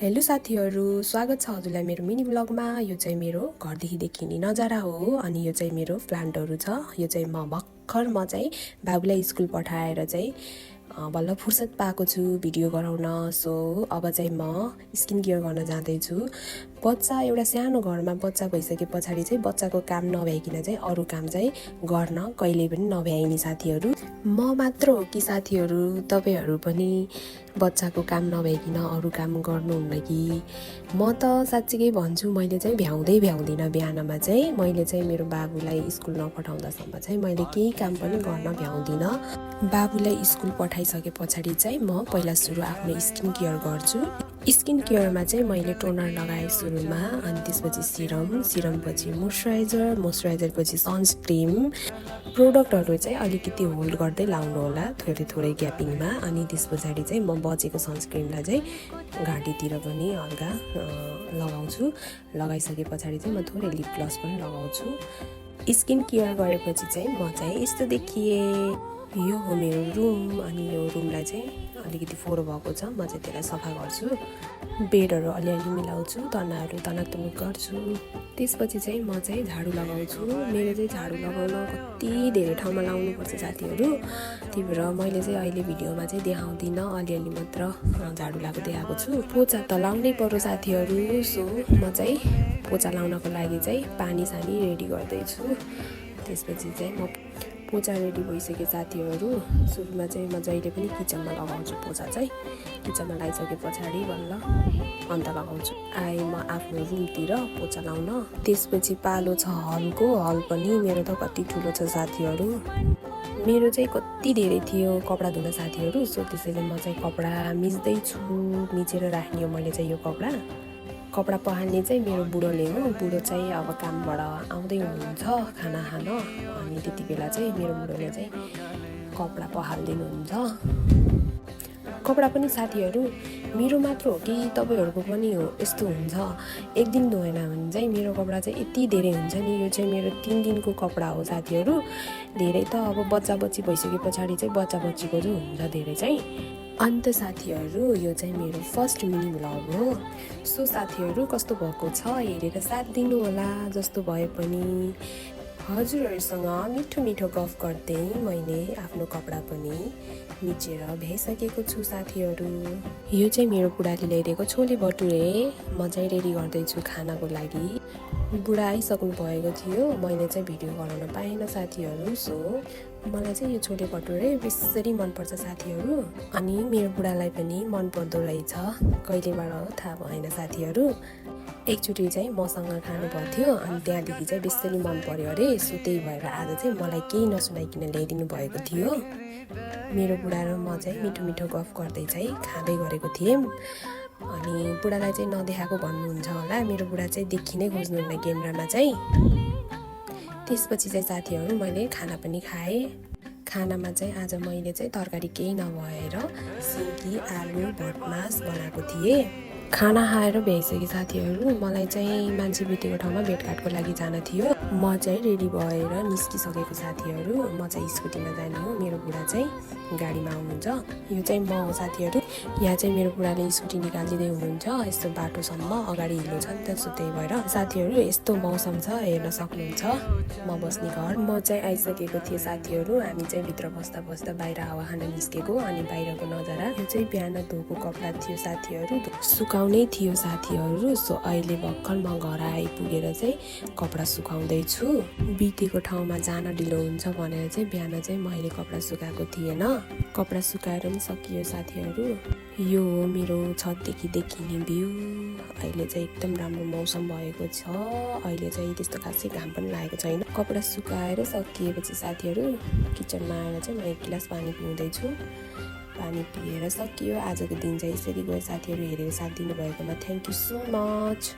Hello साथीहरू, स्वागत छ हजुरलाई मेरो मिनी ब्लगमा। यो चाहिँ मेरो घरदेखि देखिने नजारा हो अनि यो चाहिँ मेरो प्लान्टहरू छ। यो चाहिँ म चाहिँ बाबुलाई स्कुल पठाएर चाहिँ बल्ल फुर्सद पाएको छु भिडियो गराउन। सो अब चाहिँ म स्किन केयर गर्न जाँदैछु। बच्चा एउटा सानो घरमा बच्चा भइसके पछाडि चाहिँ बच्चाको काम नभ्याइकन चाहिँ अरू काम चाहिँ गर्न कहिले पनि नभ्याइने साथीहरू। म मात्र हो कि साथीहरू, तपाईहरू पनि बच्चाको काम नभ्याइकन अरू काम गर्नुहुन्न कि? म त साँच्चीकै भन्छु, मैले चाहिँ भ्याउँदिनँ। बिहानमा चाहिँ मैले चाहिँ मेरो बाबुलाई स्कुल नपठाउँदासम्म चाहिँ मैले केही काम पनि गर्न भ्याउँदिनँ। बाबुलाई स्कुल पठाइसके पछाडि चाहिँ म पहिला सुरु आफ्नो स्किन केयर गर्छु। स्किन केयरमा चाहिँ मैले टोनर लगाएँ सुरुमा, अनि त्यसपछि सिरम पछि मोइस्चराइजर पछि सनस्क्रिन। प्रोडक्टहरू चाहिँ अलिकति होल्ड गर्दै लाउनु होला, थोरै ग्यापिङमा। अनि त्यस पछाडि चाहिँ म बचेको सनस्क्रिनलाई चाहिँ घाँटीतिर पनि हल्का लगाउँछु। लगाइसके पछाडि चाहिँ म थोरै लिप ग्लस पनि लगाउँछु। स्किन केयर गरेपछि चाहिँ म चाहिँ यस्तो देखिएँ। यो हो मेरो रुम, अनि यो रुमलाई चाहिँ अलिकति फोहोर भएको छ, म चाहिँ त्यसलाई सफा गर्छु। बेडहरू अलिअलि मिलाउँछु, तनाहरू तनाक गर्छु। त्यसपछि चाहिँ म चाहिँ झाडु लगाउँछु। मेरो चाहिँ झाडु लगाउन कति धेरै ठाउँमा लाउनुपर्छ साथीहरू, त्यही भएर मैले चाहिँ अहिले भिडियोमा चाहिँ देखाउँदिनँ, अलिअलि मात्र झाडु लगाएको देखाएको छु। पोचा त लाउनै पर्यो साथीहरू। सो म चाहिँ पोचा लाउनको लागि चाहिँ पानी सानी रेडी गर्दैछु। त्यसपछि चाहिँ म पोचा रेडी भइसके साथीहरू, सुरुमा चाहिँ म जहिले पनि किचनमा लगाउँछु पोचा चाहिँ। किचनमा लगाइसके पछाडि बल्ल अन्त लगाउँछु। म आफ्नो रुमतिर पोचा लाउन। त्यसपछि पालो छ हलको। हल पनि मेरो त कति ठुलो छ साथीहरू। मेरो चाहिँ कति धेरै थियो कपडा धुन साथीहरू। सो त्यसैले म चाहिँ कपडा मिच्दैछु। मिचेर राख्ने हो मैले चाहिँ यो कपडा पखाल्ने चाहिँ मेरो बुढोले हो। बुढो चाहिँ अब कामबाट आउँदै हुनुहुन्छ खाना खान, अनि त्यति बेला चाहिँ मेरो बुढोले चाहिँ कपडा पखालिदिनुहुन्छ। कपडा पनि साथीहरू मेरो मात्र हो कि तपाईँहरूको पनि हो यस्तो हुन्छ? एक दिन धोएन भने चाहिँ मेरो कपडा चाहिँ यति धेरै हुन्छ नि। यो चाहिँ मेरो 3 दिनको कपडा हो साथीहरू। धेरै त अब बच्चा बच्ची भइसके पछाडि चाहिँ बच्चा बच्चीको जो हुन्छ धेरै चाहिँ। अन्त साथीहरू यो चाहिँ मेरो फर्स्ट मिनी भ्लग हो। सो साथीहरू कस्तो भएको छ हेरेर साथ दिनु होला। जस्तो भए पनि हजुरहरूसँग मिठो गफ गर्दै मैले आफ्नो कपडा पनि मिचेर भ्याइसकेको छु साथीहरू। यो चाहिँ मेरो बुढाले ल्याइदिएको छोले भटुरे म चाहिँ रेडी गर्दैछु खानाको लागि। बुढा आइसक्नु भएको थियो, मैले चाहिँ भिडियो गराउन पाएन साथीहरू। सो मलाई चाहिँ यो छोले भटुरे बेसरी मनपर्छ साथीहरू, अनि मेरो बुढालाई पनि मनपर्दो रहेछ। कहिलेबाट थाहा भएन साथीहरू। एकचोटि चाहिँ मसँग खानुभएको थियो, अनि त्यहाँदेखि चाहिँ बेसरी मन पर्यो अरे। सो त्यही भएर आज चाहिँ मलाई केही नसुनाइकन ल्याइदिनु भएको थियो। मेरो बुढा र म चाहिँ मिठो गफ गर्दै चाहिँ खाँदै गरेको थिएँ। अनि बुढालाई चाहिँ नदेखाएको भन्नुहुन्छ होला, मेरो बुढा चाहिँ देखि नै खोज्नुहुन्न क्यामेरामा चाहिँ। त्यसपछि चाहिँ साथीहरू मैले खाना पनि खाएँ। खानामा चाहिँ आज मैले चाहिँ तरकारी केही नभएर सिन्की आलु भटमास बनाएको थिएँ। खाना खाएर भ्याइसके साथीहरू, मलाई चाहिँ मान्छे बितेको ठाउँमा भेटघाटको लागि जान थियो। म चाहिँ रेडी भएर निस्किसकेको साथीहरू। म चाहिँ स्कुटीमा जाने हो, मेरो बुढा चाहिँ गाडीमा आउनुहुन्छ। यो चाहिँ म हो साथीहरू। यहाँ चाहिँ मेरो बुढाले स्कुटी निकालिदिँदै हुनुहुन्छ। यस्तो बाटोसम्म अगाडि हिलो छ नि त, सो त्यही भएर साथीहरू यस्तो मौसम छ, हेर्न सक्नुहुन्छ म बस्ने घर। म चाहिँ आइसकेको थिएँ साथीहरू। हामी चाहिँ भित्र बस्दा बाहिर हावा खान निस्केको, अनि बाहिरको नजारा। यो चाहिँ बिहान धोएको कपडा थियो साथीहरू, सुकाउनै थियो साथीहरू। सो अहिले भर्खर म घर आइपुगेर चाहिँ कपडा सुकाउँदैछु। बितेको ठाउँमा जान ढिलो हुन्छ भनेर चाहिँ बिहान चाहिँ मैले कपडा सुकाएको थिएन। कपडा सुकाएर पनि सकियो साथीहरू। यो हो मेरो छतदेखि देखिने भ्यू। अहिले चाहिँ एकदम राम्रो मौसम भएको छ। अहिले चाहिँ त्यस्तो खासै घाम पनि लागेको छैन। कपडा सुकाएर सकिएपछि साथीहरू किचनमा आएर चाहिँ म 1 गिलास पानी पिउँदैछु। पानी पिएर सकियो। आजको दिन चाहिँ यसरी गयो साथीहरू। हेरेर साथ दिनुभएकोमा थ्याङ्क यू सो मच।